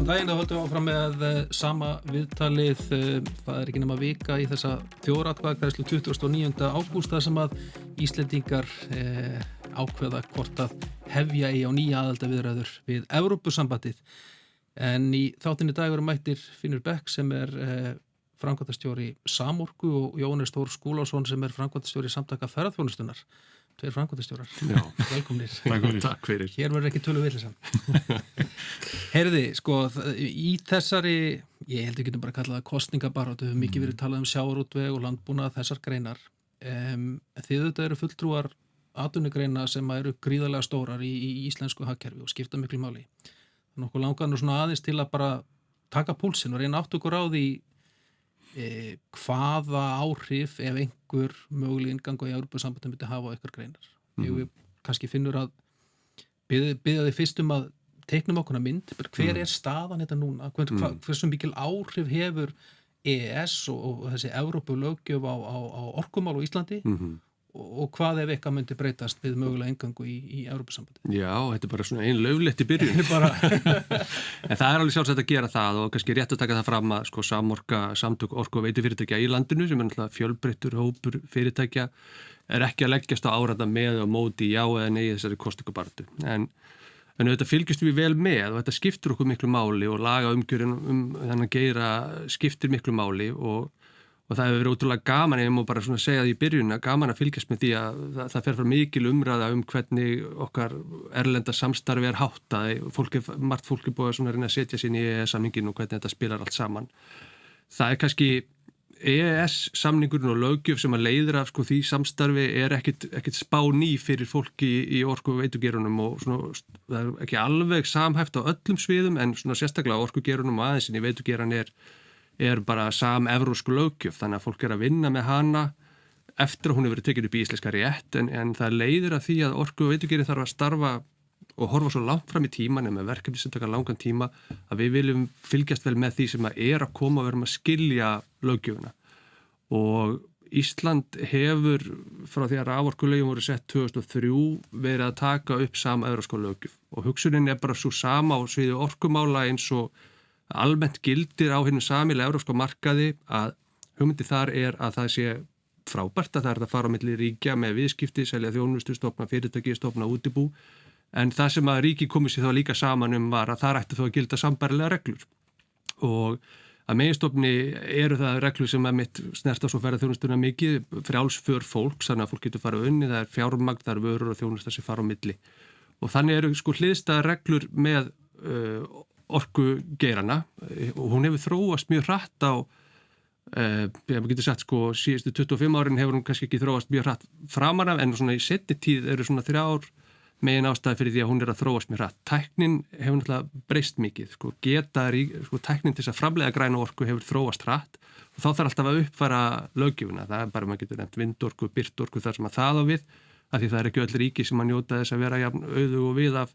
Góðan daginn, þá höldum við áfram með sama viðtalið. Það ekki nema vika í þessa þjóðaratkvæðagreiðslu 29. ágúst þar sem að Íslendingar ákveða hvort að hefja í á nýja aðildarviðræður við Evrópusambandið. En í þáttinni í dag eru mættir Finnur Beck sem framkvæmdastjóri Samorku og Jóhannes Þór Skúlason sem framkvæmdastjóri Samtaka ferðaþjónustunnar. Tveir framkvæmdastjórar. Já. Velkomnir. Takk fyrir. Hér verður ekki tölu villisann. Heyrði, sko, í þessari, ég held við getum bara að kalla það kosningabaráttu, hefur mikið verið talað sjávarútveg og landbúnað þessar greinar. Þið auðvitað eru fulltrúar atvinnugreina sem eru gríðarlega stórar í íslensku hagkerfi og skipta miklu máli. Þannig okkur langar nú svona aðeins til að bara taka púlsinn og reyna átt okkur á því hvaða áhrif ef einhver möguleg innganga í Evrópusambandið myndi hafa á ykkar greinar. Ég kannski finnur að biðja þið fyrst að teiknum okkur mynd, hver staðan þetta núna? Hversu mikil áhrif hefur EES og þessi Evrópulöggjöf á orkumál á Íslandi og hvað ef eitthvað myndi breytast við mögulega ingangu í Evrópusambandið? Já, þetta bara svona ein löglétti byrjun. En það alveg sjálfsagt að gera það og kannski rétt að taka það fram að Samorka, samtök orku og veitufyrirtækja í landinu sem náttúrulega fjölbreyttur hópur fyrirtækja ekki að leggjast á áranda með og móti já eða nei þessari kosningabaráttu. En þetta fylgjast við vel með og þetta skiptir okkur miklu máli og lagaumgjörðin þennan geira skiptir miklu máli og það hefur verið ótrúlega gaman, ég má bara svona segja það í byrjun, gaman að fylgjast með því að það fer frá mikil umræða hvernig okkar erlenda samstarfi háttað. Margt fólk búið að reyna að setja sín í EES-samningin og hvernig þetta spilar allt saman. Það kannski EES-samningurinn og löggjöf sem að leiðir af því samstarfi ekkit spá ný fyrir fólki í orku- og veitugerunum og svona, það ekki alveg samhæft á öllum sviðum en svona sérstaklega orkugerunum og aðeins en í veitugeran bara evrópsku löggjöf, þannig að fólk að vinna með hana eftir að hún hefur verið tekin upp í íslenska rétt en það leiðir að því að orku- og veitugerin þarf að starfa og horfa svo langt fram í tíman með verkefni sem taka langan tíma að við viljum fylgjast vel með því sem að koma og verðum að skilja löggjöfuna og Ísland hefur frá því að raforkulögin voru sett 2003 verið að taka upp sama evrópska löggjöf og hugsunin bara svo sama á sviði orkumála eins og almennt gildir á hinu sameiginlega evrópska markaði að hugmyndi þar að það sé frábært að það að fara á milli ríkja með viðskipti, selja þjónustu, stofna fyrirtæki, stofna útibú en það sem að ríki komið sér þá líka saman var að það ætti þó að gilda sambærilega reglur og að meginstofni eru það reglur sem mitt snerta svo ferðaþjónustuna mikið, frjálsför fólks, þannig að fólk getur farið unni, það fjármagn, það vörur og þjónusta sem fara á milli og þannig eru hliðstæðar reglur með orkugeirana og hún hefur þróast mjög hratt á maður getur sagt síðustu 25 árin hefur hún kannski ekki þróast mjög hratt framan af en svona í seinni tíð eru svona 3 ár megin ástæði fyrir því að hún að þróast mjög hratt. Tæknin hefur náttúrulega breyst mikið, tæknin til þess að framleiða græna orku hefur þróast hratt og þá þarf alltaf að uppfæra löggjöfuna, það bara maður getur nefnt vindorku, birtorku þar sem að það á við af því það ekki öll ríki sem að njóta þess að vera jafn auðug og við af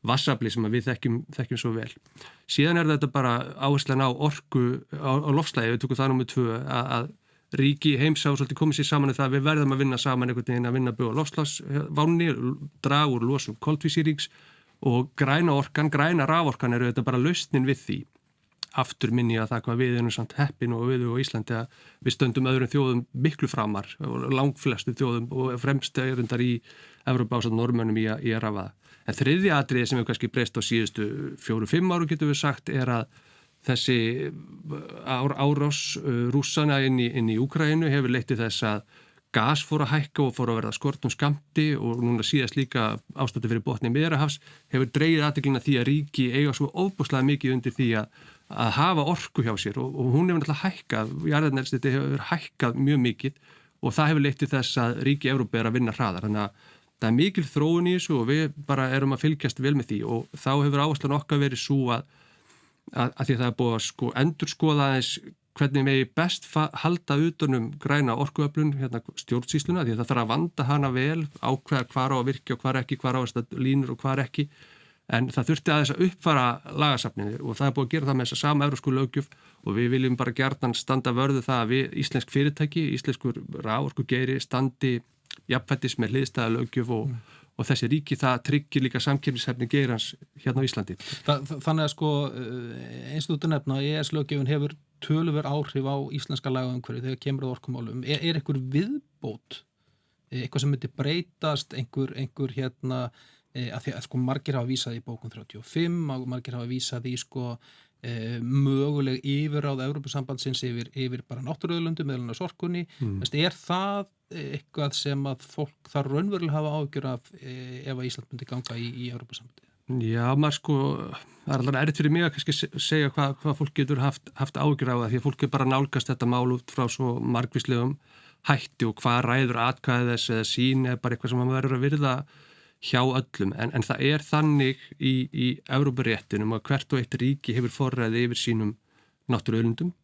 vassafli sem við þekkjum svo vel. Síðan þetta bara áherslan á orku á loftslagi, við tökum það númer 2 að ríki heims á svolítið komið sér saman það að við verðum að vinna saman einhvern veginn að vinna bug á loftslagsvánni, draga úr losun koltvísýrings og græna raforkan þetta bara lausnin við því. Aftur minni að það hvað við erum samt heppin og við og Íslandi að við stöndum öðrum þjóðum miklu framar og langflestu þjóðum og fremst erindar í Evrópu ásamt Norðmönnum í að rafa það. En þriðja atriði sem við kannski breyst á síðustu 4-5 árum getum við sagt að þessi árás Rússana inn í Úkraínu hefur leitt til þess að gas fór að hækka og fór að verða skortum skammti og núna síðast líka ástætti fyrir botni Miðjarðarhafs hefur dregið athyglina því að ríki eiga svo ofboðslega mikið undir því að hafa orku hjá sér og hún hefur náttúrulega hækkað, jarðefnaeldsneyti hefur hækkað mjög mikið og það hefur leitt til þess að ríki Evrópu að vinna hraðar. Þannig að það mikil þróun í þessu og við bara erum að fylgjast vel með því og þá hefur áherslan okkar verið svo að því það búið að endurskoða aðeins hvernig við best halda utanum græna orkuöflun stjórnsýsluna því það þarf að vanda hana vel ákveða hvar á að virkja og hvar ekki, hvar á að línur og hvar ekki en það þurfti aðeins að uppfara lagasafnið og það búið að gera það með þessa sama evrópsku löggjöf og við viljum bara gjarnan standa vörðu það að við íslensk fyrirtæki, íslenskur raforkugeiri standi jafnfættis með hliðstæða löggjöf og og þessi ríki það tryggir líka samkeppnishæfni geirans hérna á Íslandi. Þannig að sko eins og þú nefna EES-löggjöfin hefur töluverð áhrif á íslenska lagaumhverfi þegar kemur að orkumálum. Er einhver viðbót, eitthvað sem myndi breytast, einhver hérna, að því að sko margir hafa vísað í bókun 35, margir hafa vísað í sko möguleg yfirráð Evrópusambandsins yfir bara náttúruauðlindum meðal annars orkunni. Er það eitthvað sem að fólk þarf raunverulega hafa áhyggjur af ef að Ísland myndi ganga í Evrópusambandið? Já, maður sko, það er alveg erfitt fyrir mig að kannski segja hvað fólk getur haft áhyggjur á það, því að fólk er bara nálgast þetta mál út frá svo margvíslegum hætti og hvað ræður atkvæði þess eða sín er bara eitthvað sem maður verður að virða hjá öllum, en það er þannig í Evrópuréttinum að hvert og eitt ríki hefur forræði yfir sínum náttúruauðlindum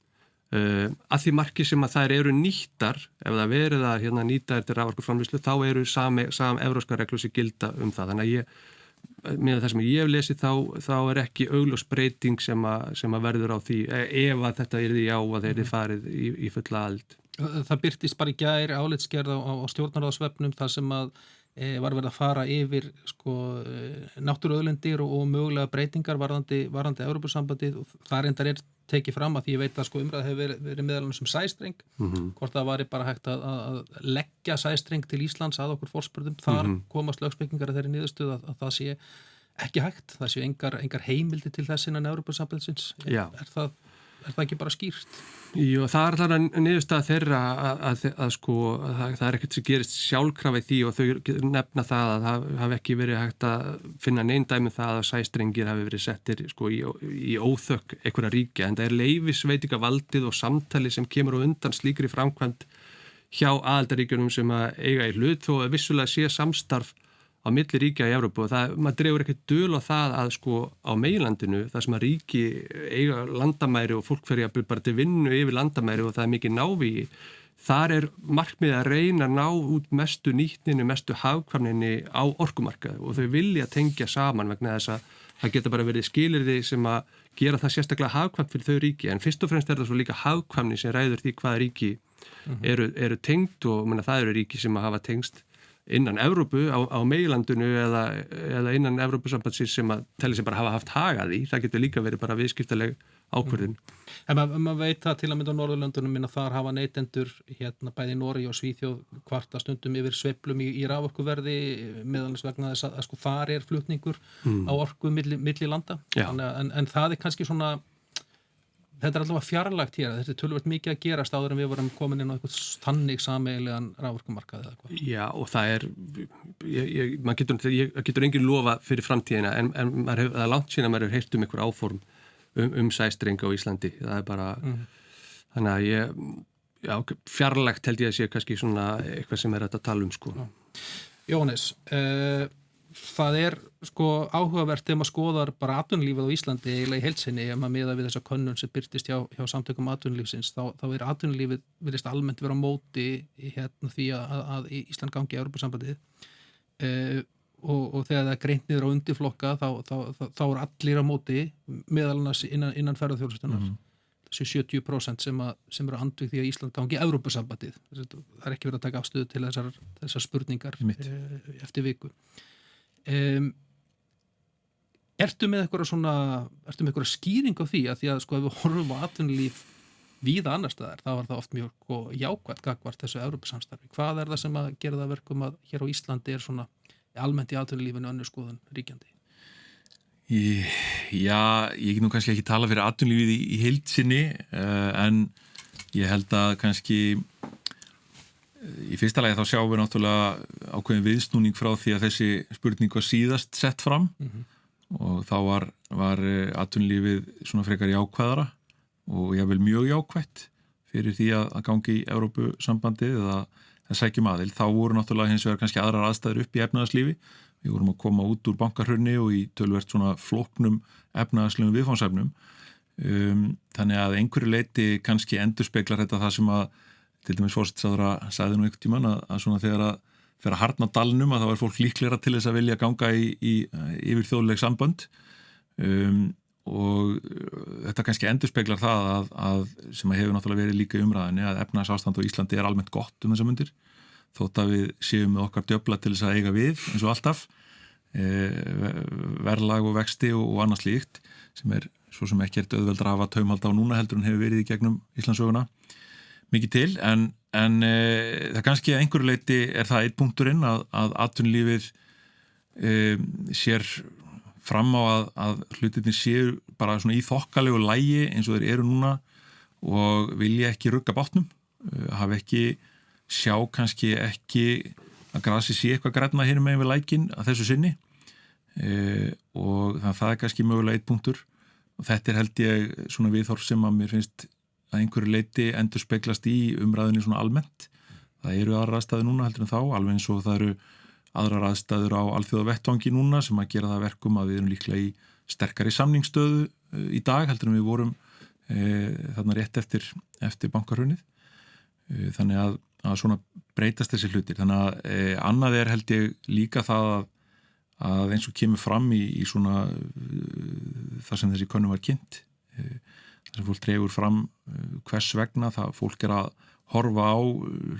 að því marki sem að þær eru nýttar, ef það verið að hérna, nýta þetta raforkuframleiðslu, þá eru sam evrópskar reglur sem gilda það, þannig að með það sem ég hef lesið þá er ekki augljós breyting sem að verður á því ef að þetta yrði já að þeir eru farið í fulla ald. Það birtist bara í gær álitsgerð á stjórnarráðsvefnum þar sem að var verið að fara yfir sko, náttúruauðlindir og mögulega breytingar varðandi Evrópusambandið og það reyndar tekið fram að því ég veit að sko, umræða hefur verið meðal annars sæstreng, hvort það var bara hægt að leggja sæstreng til Íslands að okkur forspurðum, þar komast lögspekingar að þeirri niðurstöðu að það sé ekki hægt, það sé engar heimildi til þess innan Evrópusambandsins. Er það ekki bara skýrt? Jú, það er þannig niðurstaða þeirra að sko, það er ekkert sem gerist sjálfkrafa í því og þau nefna það að það hafi ekki verið hægt að finna neinn dæmi það að sæstrengir hafi verið settir sko, í óþökk einhverja ríkja, en það er leyfisveitingavaldið og samtali sem kemur á undan slíkri framkvæmd hjá aðildarríkjunum sem að eiga í hlut þó að vissulega sé samstarf á milli ríkja í Evrópu og maður dregur ekkert dul á það að sko á meginlandinu þar sem að ríki eiga landamæri og fólk fer jafnvel bara til vinnu yfir landamæri og það er mikið návígi, þar er markmiðið að reyna að ná út mestu nýtninu, mestu hagkvæmninni á orkumarkaði og þau vilja tengja saman vegna þess að það geta bara verið skilyrði sem að gera það sérstaklega hagkvæmt fyrir þau ríki, en fyrst og fremst er það svo líka hagkvæmni sem ræður því hvaða ríki eru tengd og það eru ríki sem að hafa tengst innan Evrópu á meginlandinu eða innan Evrópusambandsins sem að telli sem bara hafa haft hagað í, það getur líka verið bara viðskiptaleg ákvörðun. En maður veit það til að mynda á Norðurlöndunum minna þar hafa neytendur hérna bæði í Noregi og Svíþjóð kvarta stundum yfir sveiflum í raforkuverði meðalans vegna þess að sko þar er flutningur á orku milli landa. En það er kannski svona þetta er allavega fjarlægt hér, þetta er töluvert mikið að gerast áður en við vorum komin inn á eitthvað þannig sameiginlegan raforkumarkað eða eitthvað. Já, og það er, maður getur engin lofa fyrir framtíðina, en það er langt síðan að maður hefur heyrt einhver áform sæstrenga á Íslandi. Það er bara, þannig að fjarlægt held ég að sé kannski svona eitthvað sem er að tala sko. Jóhannes, það er sko áhugavert þegar maður skoðar bara atvinnulífið á Íslandi eiginlega í heild sinni ef maður miðar við þessa könnun sem birtist hjá samtökum atvinnulífsins þá er atvinnulífið virðist almennt vera á móti hérna því að Ísland gangi í Evrópusambandið og þegar það er greint niður á undirflokka þá er allir á móti meðal annars innan ferðaþjónustunnar þessi 70% sem eru andvíg því að Ísland gangi í Evrópusambandið. Það er ekki verið að taka afstöðu til þessar spurningar eftir viku. Ertu með eitthvað skýring á því að sko ef við horfum á atvinnulíf víða annars staðar, þá var það oft mjög jákvætt gagnvart þessu Evrópusamstarfi. Hvað er það sem að gera það verkum að hér á Íslandi er svona almennt í atvinnulífinu önnur skoðun ríkjandi? Já, ég nú kannski ekki tala fyrir atvinnulífið í heild sinni, en ég held að kannski í fyrsta lagi þá sjáum við náttúrulega ákveðin viðsnúning frá því að þessi spurning var síðast sett fram og þá var atvinnulífið svona frekar jákvæðara og ég vil mjög jákvætt fyrir því að gangi í Evrópusambandið eða að sækjum aðild. Þá voru náttúrulega hins vegar kannski aðrar aðstæður upp í efnahagslífi. Við vorum að koma út úr bankahrunni og í töluvert svona flóknum efnahagslegum viðfangsefnum. Þannig að einhverju leyti kannski endurspeglar þetta það sem að til dæmis forsætisráðherra sagði nú einhvern tímann að svona þegar að fer að harðna dalnum að þá er fólk líklegra til þess að vilja ganga yfir þjóðleg sambönd og þetta kannski endurspeglar það að sem að hefur náttúrulega verið líka í umræðinni að efnahagsástand á Íslandi er almennt gott þessar mundir. þótt að við séum með okkar djöfla til þess að eiga við eins og alltaf verðlag og vexti og annað slíkt sem svo sem ekki auðveldra að hafa taumhald á núna heldur en hefur verið í gegnum Íslandssöguna mikið til en það kannski að einhverju leyti það einn punkturinn að atvinnulífið sér fram á að hlutirnir séu bara svona í þokkalegu lægi eins og þeir eru núna og vilja ekki rugga bátnum hafa ekki sjá kannski ekki að grasi sé eitthvað grænna hinum megin við lækin að þessu sinni og það kannski mögulega einn punktur og þetta held ég svona viðhorf sem að mér finnst að einhverju leyti endurspeglast í umræðinni svona almennt. Það eru aðrar aðstæður núna heldur en þá, alveg eins og það eru aðrar aðstæður á alþjóðavettvangi núna sem að gera það verkum að við erum líklega í sterkari samningsstöðu í dag heldur en við vorum þarna rétt eftir bankahrunið. Þannig að svona breytast þessi hlutir. Þannig að annað held ég líka það að eins og kemur fram í svona það sem þessi könnun var kynnt þar sem fólk dregur fram hvers vegna það fólk að horfa á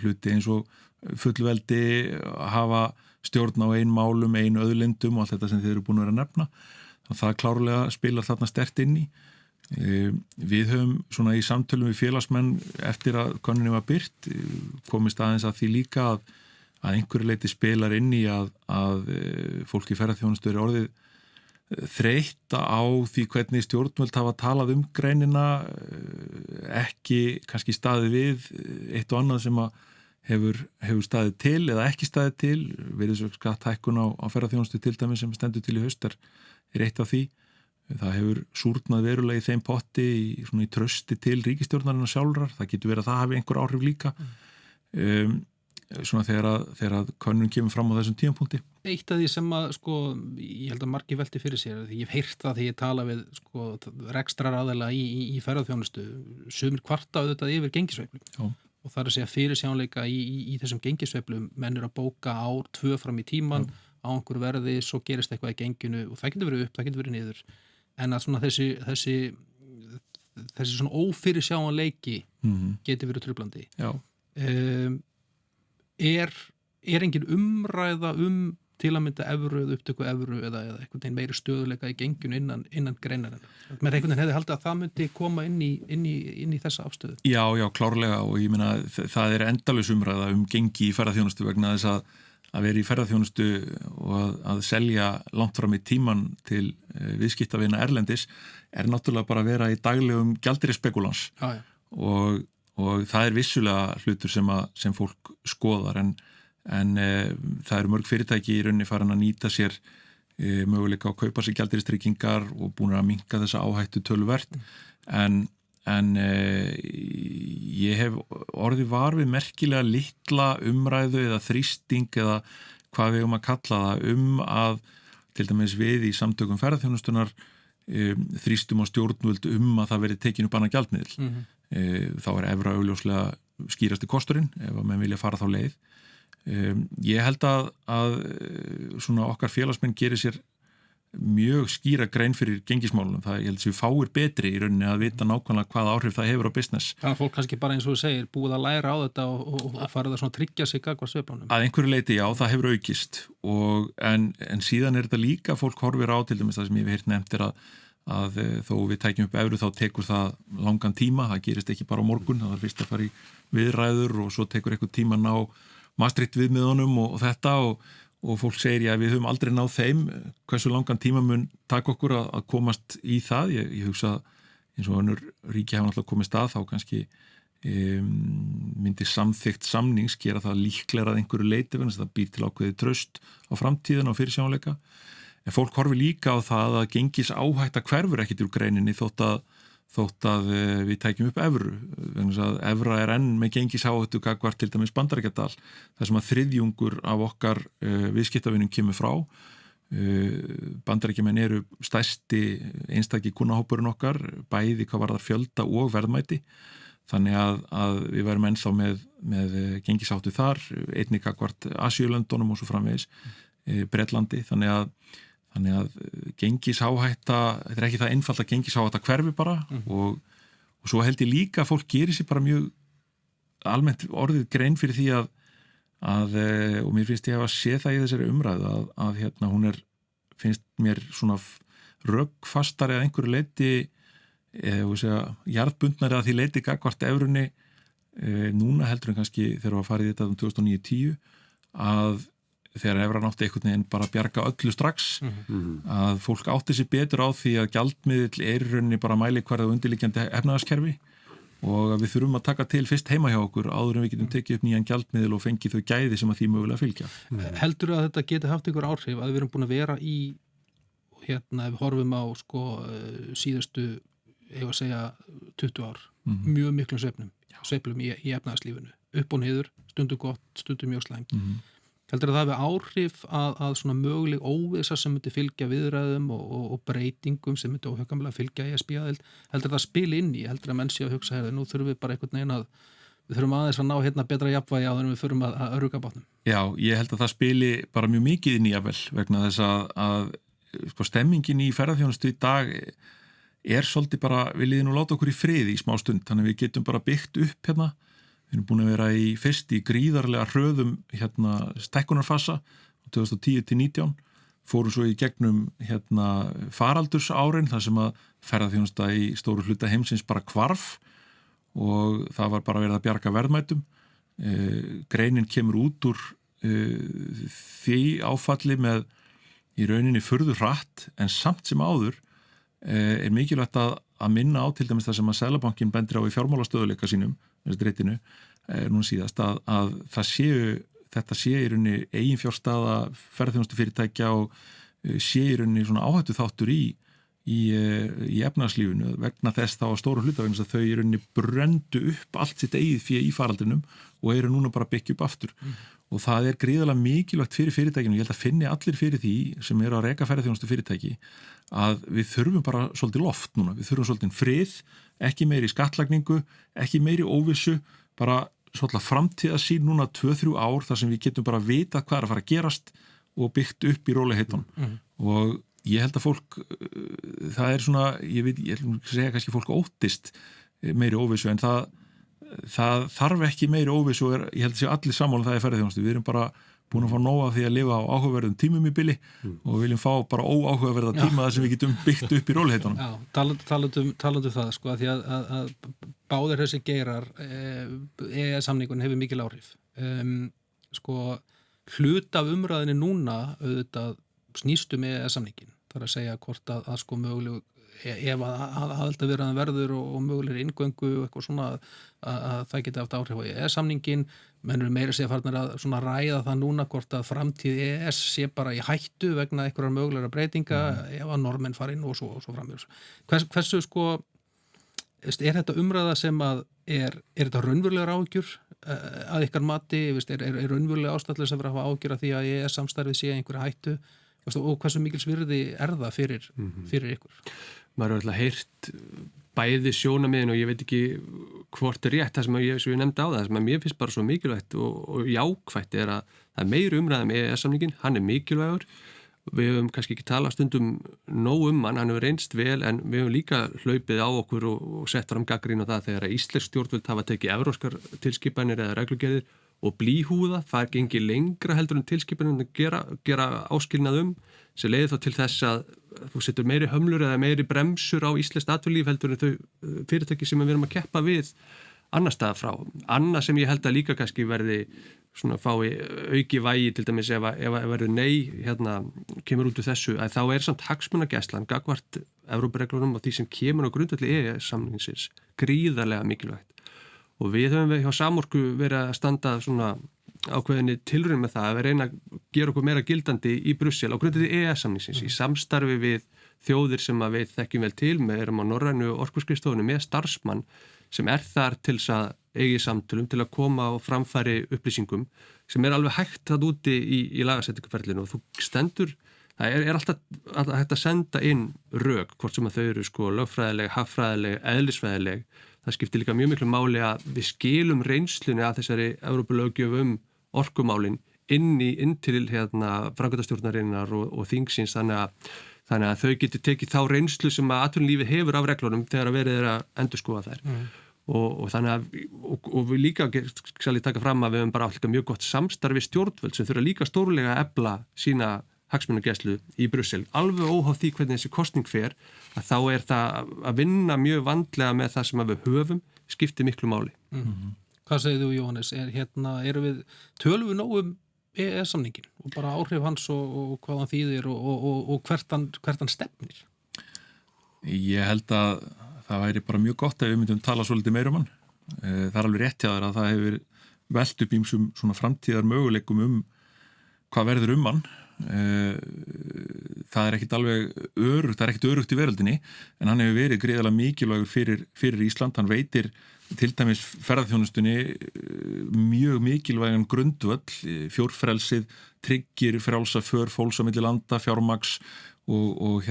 hluti eins og fullveldi að hafa stjórn á ein málum, ein auðlindum og allt þetta sem þið eru búin að vera að nefna. Þannig að það klárlega spilar þarna sterkt inn í. Við höfum svona í samtölum við félagsmenn eftir að könnunin var birt komist aðeins að því líka að einhverju leyti spilar inn í að fólk í ferðaþjónustu er orðið þreytt á því hvernig stjórnvöld hafa talað greinina ekki kannski staðið við eitt og annað sem að hefur staðið til eða ekki staðið til virðisaukaskatthækkun á ferðaþjónustu til dæmis sem stendur til í haust eitt af því. Það hefur súrnað verulega í þeim potti í trausti til ríkisstjórnarinnar sjálfrar. Það getur verið að það hafi einhver áhrif líka svona þegar að könnun kemur fram á þessum tímapunkti. Eitt af því sem að ég held að margir velti fyrir sér því ég hef heyrt það þegar ég tala við rekstraraðila í ferðaþjónustu sumir kvarta auðvitað yfir gengisveiflum og það að segja fyrirsjáanleika í þessum gengisveiflum menn eru að bóka ár 2 fram í tíman á einhverju verði, svo gerist eitthvað í genginu og það getur verið upp, það getur verið niður en að svona þessi svona ófyrirsjáanleiki getur verið truflandi. Engin umræða til að mynda evru eða upptöku evru eða einhvern veginn meiri stöðuleika í genginu innan greinarinnar. Með einhvern veginn hefði haldið að það myndi koma inn í þessa afstöðu. Já, klárlega og ég meina það endalaus umræða gengi í ferðaþjónustu vegna þess að vera í ferðaþjónustu og að selja langt fram í tíman til viðskiptavina erlendis náttúrulega bara að vera í daglegum gjaldeyrisspekúlans og það vissulega hlutur sem fólk skoðar en það eru mörg fyrirtæki í rauninni farin að nýta sér möguleika að kaupa sér gjaldeyristryggingar og búin að minnka þessa áhættu töluvert en ég hef orðið var við merkilega litla umræðu eða þrýsting eða hvað við að kalla það að til dæmis við í samtökum ferðaþjónustunar þrýstum á stjórnvöld að það verið tekin upp annað gjaldmiðil. Þá evra augljóslega skýrasti kosturinn ef að menn vilja fara þá leið. Ég held að svona okkar félagsmenn gerir sér mjög skýra grein fyrir gengismálunum. Ég held að við fáir betri í rauninni að vita nákvæmlega hvaða áhrif það hefur á business. Þannig að fólk kannski bara eins og þú segir búið að læra á þetta og farið að svona tryggja sig gagnvart sveiflunum. Að einhverju leyti já, það hefur aukist en síðan þetta líka fólk horfir á til dæmis það sem ég hef heyrt nefnt að þó við tækjum upp evru þá tekur það langan tíma, það gerist ekki bara á morgun, það var fyrst að fara í viðræður og svo tekur eitthvað tíma að ná Maastricht viðmiðunum og þetta og fólk segir við höfum aldrei náð þeim, hversu langan tíma mun taka okkur að komast í það. Ég hugsa eins og önnur ríki hafa náttúrulega komist að þá kannski myndi samþykkt samnings gera það líklega að einhverju leyti þannig að það býr til ákveðið traust á framtíðina og fyrirsjáanleika. En fólk horfi líka á það að gengis áhætta hverfur ekkit úr greininni þótt að við tækjum upp evru. Evra enn með gengisáhættu gagnvart til dæmis Bandaríkjadal þar sem að þriðjungur af okkar viðskiptavinum kemur frá. Bandaríkjamenn eru stærsti einstaki kunnahópurinn okkar, bæði hvað varðar fjölda og verðmæti. Þannig að við værum ennþá með gengisáhættu þar, einnig gagnvart Asíulöndunum og svo framvegis Bretlandi. Þannig að gengisáhætta, þetta ekki það einfalt að gengisáhætta hverfi bara og svo held ég líka að fólk gerir sér bara mjög almennt orðið grein fyrir því og mér finnst ég að sé það í þessari umræðu að hérna hún finnst mér svona röggfastari að einhverju leyti jarðbundnari að því leyti gagnvart evrunni núna heldur en kannski þegar að fara í þetta 2009-10 að þegar evran átti einhvern veginn bara að bjarga öllu strax að fólk átti sér betur á því að gjaldmiðill í rauninni bara mælikvarði og undirliggjandi efnahagskerfi og við þurfum að taka til fyrst heima hjá okkur áður en við getum tekið upp nýjan gjaldmiðil og fengið þau gæði sem að því mögulega fylgja. Heldur að þetta geti haft einhver áhrif að við erum búin að vera í ef við horfum á síðustu, ég var að segja 20 ár, mjög miklum sveiflum í efnahagslífinu, upp og niður, stundum gott, stundum mjög slæmt. Heldur að það hafi áhrif að svona möguleg óvissa sem myndi fylgja viðræðum og breytingum sem myndi óhjákvæmilega fylgja ESB-aðild, heldur að það spili inn í, heldur að menn sé að hugsa, nú þurfum við bara einhvern veginn við þurfum aðeins að ná betra jafnvægi áður en við förum að örugga bátnum. Já, ég held að það spili bara mjög mikið inn í jafnvel vegna þess að stemmingin í ferðarþjónustu í dag svolítið bara, við liðum og láta okkur í friði í smá stund, þannig við getum bara byggt upp hérna. Við erum búin að vera fyrst í gríðarlega hröðum stækkunarfasa 2010-19, fórum svo í gegnum faraldursárin þar sem að ferðarþjónusta í stóru hluta heimsins bara hvarf og það var bara verið að bjarga verðmætum. Greinin kemur út úr því áfalli með í rauninni furðu hratt en samt sem áður mikilvægt að minna á til dæmis það sem að Seðlabankinn bendir á í fjármálastöðuleika sínum núna síðast að þetta sé í rauninni eiginfjárstaða ferðarþjónustu fyrirtækja og sé í rauninni svona áhættu þáttur í efnahagslífinu vegna þess þá á stóru hluta vegna þess að þau í rauninni brenndu upp allt sitt eigið fé í faraldrinum og eru núna bara byggja upp aftur og það gríðarlega mikilvægt fyrir fyrirtækinu, ég held að finni allir fyrir því sem eru að reka ferðarþjónustu fyrirtæki að við þurfum bara svolítið loft núna, við þurfum svolítið frið, ekki meiri skattlagningu, ekki meiri óvissu, bara svolítið framtíðarsýn núna 2-3 ár þar sem við getum bara vita hvað að fara að gerast og byggt upp í rólegheitunum og ég held að fólk, það svona, ég segja kannski fólk óttist meiri óvissu en það þarf ekki meiri óvissu og ég held að sé allir sammála það ferðarþjónustu, við erum bara búin að fá nóg af því að lifa á áhugaverðum tímum í bili og viljum fá bara óáhugaverða tíma þar sem við getum byggt upp í róliheitunum. Já, talandu það að því að báðir þessi geirar EES-samningun hefur mikil áhrif. Hluta af umræðinni núna auðvitað snýstum EES-samningin. Það að segja hvort að möguleg ef að aðildarviðræðan verður og mögulegri inngöngu og eitthvað svona að það geti haft áhrif á EES-samningin menn eru meira segja farnir að svona ræða það núna hvort að framtíð EES sé bara í hættu vegna einhverjar mögulegra breytinga ef að normenn fara inn og svo framvegis. Hversu þetta umræða sem að þetta raunverulegar áhyggjur að ykkar mati, raunverulega ástæðlega sem verður að hafa áhyggjur af því að EES-samstarfið sé einhverja hættu og hversu mikils virði það fyrir ykkur? Maður alltaf heyrt bæði sjónamiðin og ég veit ekki hvort rétt það sem ég nefndi á það sem að mér finnst bara svo mikilvægt og jákvætt að það meiri umræðum EES-samningin, hann mikilvægur við höfum kannski ekki talað stundum nóg hann hefur reynst vel en við höfum líka hlaupið á okkur og sett fram gagnrýni á það þegar að íslensk stjórnvöld hafa tekið evrópskar tilskipanir eða reglugerðir og blýhúða, það gengi lengra heldur en tilskipanir að gera áskilnað sem leiði þá til þess að þú setur meiri hömlur eða meiri bremsur á íslenskt atvinnulíf heldur en þau fyrirtæki sem við erum að keppa við annar staðar frá. Annað sem ég held að líka kannski verði svona fái auki vægi til dæmis ef verður nei kemur út úr þessu að þá samt hagsmunagæslan gagnvart Evrópureglunum og því sem kemur á grundvelli EES-samningsins gríðarlega mikilvægt. Og við höfum hjá Samorku verið að standa svona ákveðinni tilraun með það að við reyna að gera okkur meira gildandi í Brussel á grundvelli EES-samningsins í samstarfi við þjóðir sem að við þekkjum vel til með erum á norrænu orkuskrifstofunni með starfsmann sem þar til þess að eigi samtölum til að koma á framfæri upplýsingum sem alveg hægt það úti í lagasetningarferlinu og þú stendur það alltaf hægt að senda inn rök hvort sem að þau eru lögfræðileg, hagfræðileg, eðlisfræðileg. Það skiptir líka mjög miklu máli að við skilum reynslunni að þessari Evrópulöggjöf orkumálin inn til framkvæmdastjórnarinnar og þingsins þannig að þau geti tekið þá reynslu sem að atvinnulífið hefur af reglunum þegar verið að endurskoða þær. og þannig að og við líka skal ég taka fram að við höfum bara átt líka mjög gott samstarfi stjórnvöld sem þurfa líka stórlega að efla sína hagsmunagæslu í Brussel, alveg óháð því hvernig þessi kosning fer, að þá það að vinna mjög vandlega með það sem við höfum skiptir miklu máli. Hvað segir þú, Jóhannes? Tölum við nóg EES-samningin og bara áhrif hans og hvað hann þýðir og hvert hann stefnir? Ég held að það væri bara mjög gott ef við myndum tala svolítið meira hann. Það alveg rétt hjá þér að það hefur velt upp ýmsum svona framtíðar möguleikum hvað verður hann. Það er ekkit alveg örugt, það er ekkit örugt í veröldinni, en hann hefur verið gríðarlega mikilvægur fyrir Ísland. Hann veitir til dæmis ferðaþjónustunni mjög mikilvægan grundvöll, fjórfrelsið, tryggir frjálsa för fólks á milli landa, fjármagns og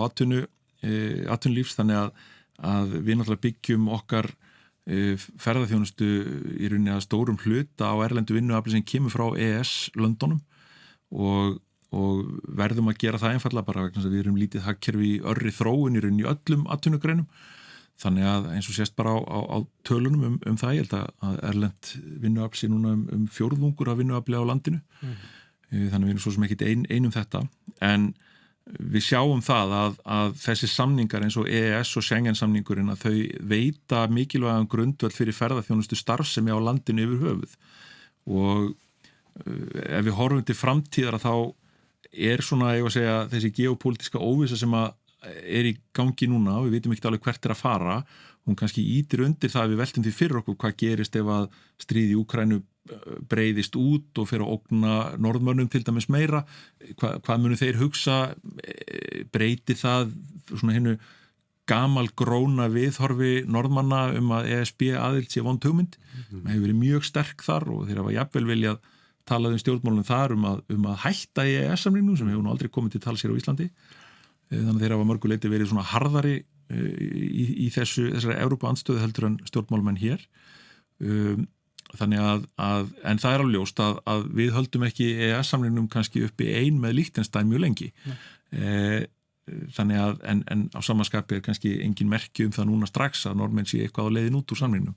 atvinnulífs, þannig að við náttúrulega byggjum okkar ferðaþjónustu í rauninni að stórum hluta á erlendu vinnuafli sem kemur frá EES-löndunum og verðum að gera það einfallega bara vegna þess að við erum lítið hagkerfi í örri þróun í rauninni í öllum atvinnugreinum. Þannig að eins og sést bara á tölunum það, ég held að erlend vinnuafl sé núna fjórðungur af vinnuafli á landinu. Þannig að við erum svo sem ekkit einum þetta, en við sjáum það að þessi samningar eins og EES og Schengen-samningurinn að þau veita mikilvægan grundvöll fyrir ferðaþjónustu starfsemi á landinu yfir höfuð. Og ef við horfum til framtíðar þá svona, ég að segja, þessi geopolítiska óvissa sem í gangi núna, við vitum ekki alveg hvert að fara, hún kannski ýtir undir það að við veltum því fyrir okkur hvað gerist ef að stríð í Úkraínu breiðist út og fyrir að ógna norðmönnum til dæmis meira, hvað munu þeir hugsa, breyti það svona hinnu gamalgróna viðhorfi norðmanna að ESB aðild sé vond hugmynd. Það hefur verið mjög sterk þar og þeir hafa jafnvel viljað talað stjórnmálunum þar að hætta í EES-samningnum sem hefur nú aldrei komið til tals hér á Íslandi. Þannig að þeir hafa mörguleiti verið svona harðari í þessari Evrópu-andstöðu heldur en stjórnmálumenn hér. Þannig en það alveg ljóst að við höldum ekki EES-samningnum kannski uppi ein með Liechtenstein mjög lengi. Þannig að en á samanskapi kannski engin merki það núna strax að Norðmenn sé eitthvað á leiðin út úr samningnum.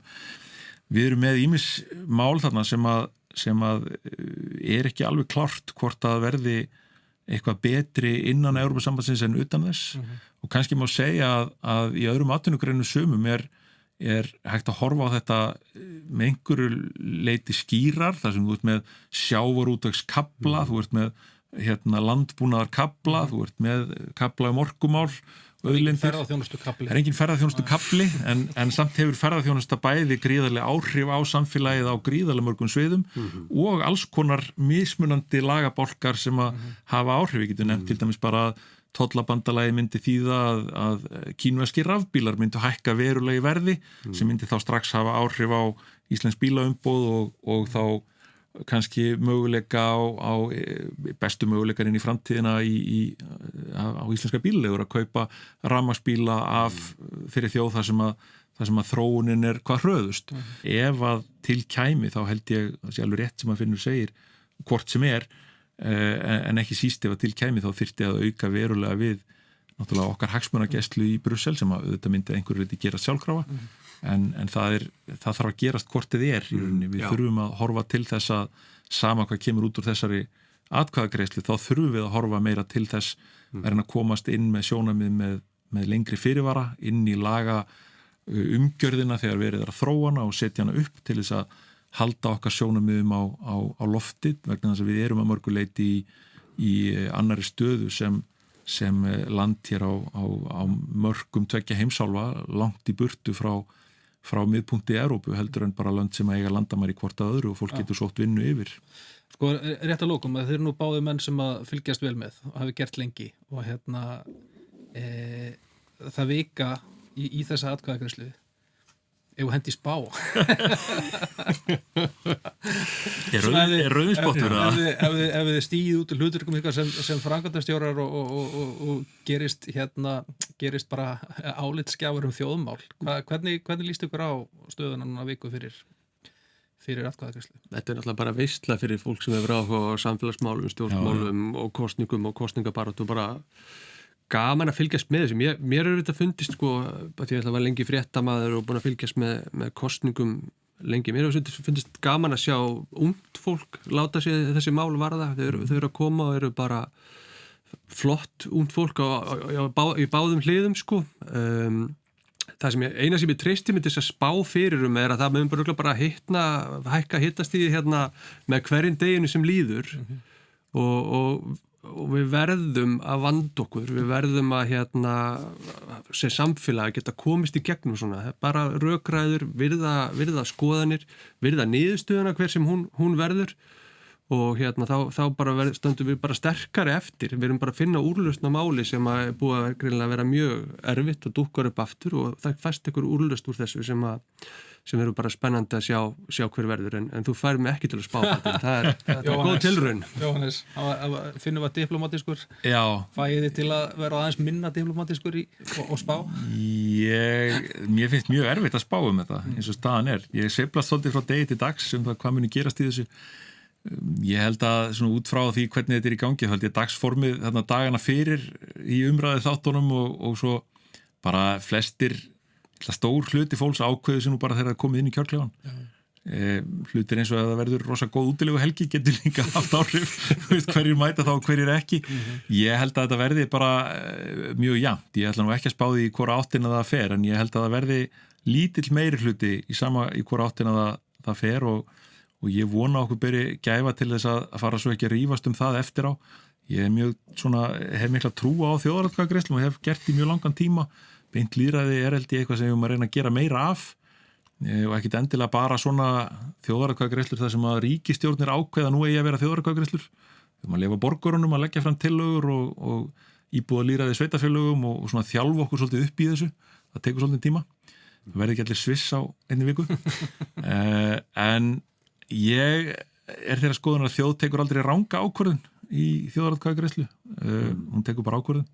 Við erum með ýmis mál þarna sem ekki alveg klárt hvort að verði eitthvað betri innan Evrópusambandsins en utan þess og kannski má segja að í öðrum atvinnugreinum sumum er hægt að horfa á þetta með einhverju leiti skýrar, þar sem þú ert með sjávarútvegskafla, þú ert með landbúnaðarkafla, þú ert með kafla orkumál, auðlindir. Það er engin ferðaþjónustukafli en samt hefur ferðaþjónusta bæði gríðarlega áhrif á samfélagið á gríðarlega mörgum sviðum og alls konar mismunandi lagabálkar sem að hafa áhrif. Við getum nefnt til dæmis bara að tollabandalagi myndi þýða að kínverskir rafbílar myndi hækka verulega í verði sem myndi þá strax hafa áhrif á íslensk bílaumboð og þá kannski möguleika á bestu möguleikarinn í framtíðina á íslenska bílalegur að kaupa rafmagnsbíla af þeirri þjóð þar sem að þróunin hvað hröðust. Ef að til kæmi þá held ég að sé alveg rétt sem að Finnur segir hvort sem en ekki síst ef að til kæmi þá þyrfti að auka verulega við náttúrulega okkar hagsmunagæslu í Brussel sem að auðvitað myndi einhverju leyti gera sjálfkrafa en það þarf að gerast hvort þið í rauninni. Við þurfum að horfa til þess að sama hvað kemur út úr þessari atkvæðagreiðslu þá þurfum við að horfa meira til þess að komast inn með sjónarmið með lengri fyrirvara inn í laga umgjörðina þegar verið að þróa hana og setja hana upp til þess að halda okkar sjónarmiðum á lofti vegna þess að við erum að mörgu leiti í annari stöðu sem land hér á mörgum tveggja heimsálfa langt í burtu frá miðpunkti í Evrópu heldur en bara lönd sem eiga landamæri hvort að öðru og fólk getur sótt vinnu yfir. Sko, rétt að lokum að þeir eru nú báðir menn sem að fylgjast vel með og hafi gert lengi og það vika í þessa atkvæðagreiðslu ef hendi spá rauðspottur ef þið stíð út hluturkum sem framkvæmdastjórar og gerist bara álitsgjafur þjóðmál hvernig líst ykkur á stöðuna núna viku fyrir atkvæðagreiðslu? Þetta er náttúrulega bara veisla fyrir fólk sem hefur áhuga á samfélagsmálum, stjórnmálum og kosningum og kosningabaráttu bara gaman að fylgjast með þessu. Mér þetta fundist sko, að ég ætla að vera lengi fréttamaður og búin að fylgjast með kosningum lengi. Mér fundist gaman að sjá ungt fólk láta sig þessi mál varða. Þau eru að koma og eru bara flott ungt fólk í báðum hliðum sko. Það sem eina sem ég treysti mig til þess að spá fyrir er að það mun bara hækka hittastigið hérna með hverjum deginu sem líður og við verðum að vanda okkur, við verðum að sem samfélag geta komist í gegnum svona, bara rökræður, virða skoðanir, virða niðurstöðuna hver sem hún verður og þá bara stöndum við bara sterkari eftir, við erum bara að finna úrlausn á máli sem að búið að greinilega vera mjög erfitt og dúkkar upp aftur og það fæst ykkur úrlausn úr þessu sem eru bara spennandi að sjá hver verður en þú fær mig ekki til að spá þetta, það er góð tilraun. Jóhannes, finnum við diplomatískur fæði til að vera aðeins minna diplomatískur og spá? Mér finnst mjög erfitt að spá þetta eins og staðan er, ég sveiflast svolítið frá degi til dags það hvað muni gerast í þessu. Ég held að svona út frá því hvernig þetta í gangi, þá held ég dagsformið þarna dagana fyrir í umræði þáttunum og svo bara flestir stór hluti fólks ákveðu sem nú bara þegar það komið inn í kjörklefan. Hlutir eins og að það verður rosa góð útilegu helgi getur líka haft áhrif, hverjir mæta þá og hverjir ekki. Ég held að þetta verði bara mjög jafnt. Ég ætla nú ekki að spá því í hvora áttina það fer, en ég held að það verði lítill meiri hluti í hvora áttina það fer og ég vona okkur beri gæfa til þess að fara svo ekki að rífast það eftir á. Ég hef mikla trú á þjóðaratkvæðagreiðslum og hef gert í mjög langan tíma. Beint lýðræði held ég eitthvað sem við erum að reyna að gera meira af og ekkit endilega bara svona þjóðaratkvæðagreiðslur þar sem að ríkisstjórnir ákveða nú eigi að vera þjóðaratkvæðagreiðslur. Við erum að leyfa borgurunum að leggja fram tillögur og íbúa lýðræði sveitarfélögum og svona þjálfa okkur svolítið upp í þessu. Það tekur svolítið tíma. Það verði ekki allir sviss á einni viku. En ég þeirra skoðunar að þjóð tekur aldrei ranga ákvörðun í þjóðaratkvæðagreiðslu. Hún tekur bara ákvörðun.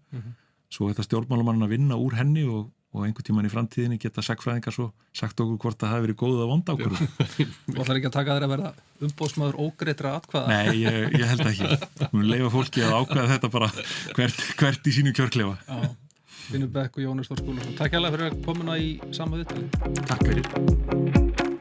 Svo þetta stjórnmálamann að vinna úr henni og einhvern tímann í framtíðinni geta sagfræðingar svo sagt okkur hvort það hafi verið góð að vonda ákvörðun. Þú ætlar ekki að taka þér að verða umboðsmaður ógreiddra atkvæða? Nei, ég held ekki. Við mun leyfa fólki að ákveða þetta bara hvert í sínu kjörklefa. Finnur Bekk og Jóhannes Þór Skúlason. Takk hérlega fyrir að komuna í sama viðtali. Takk fyrir.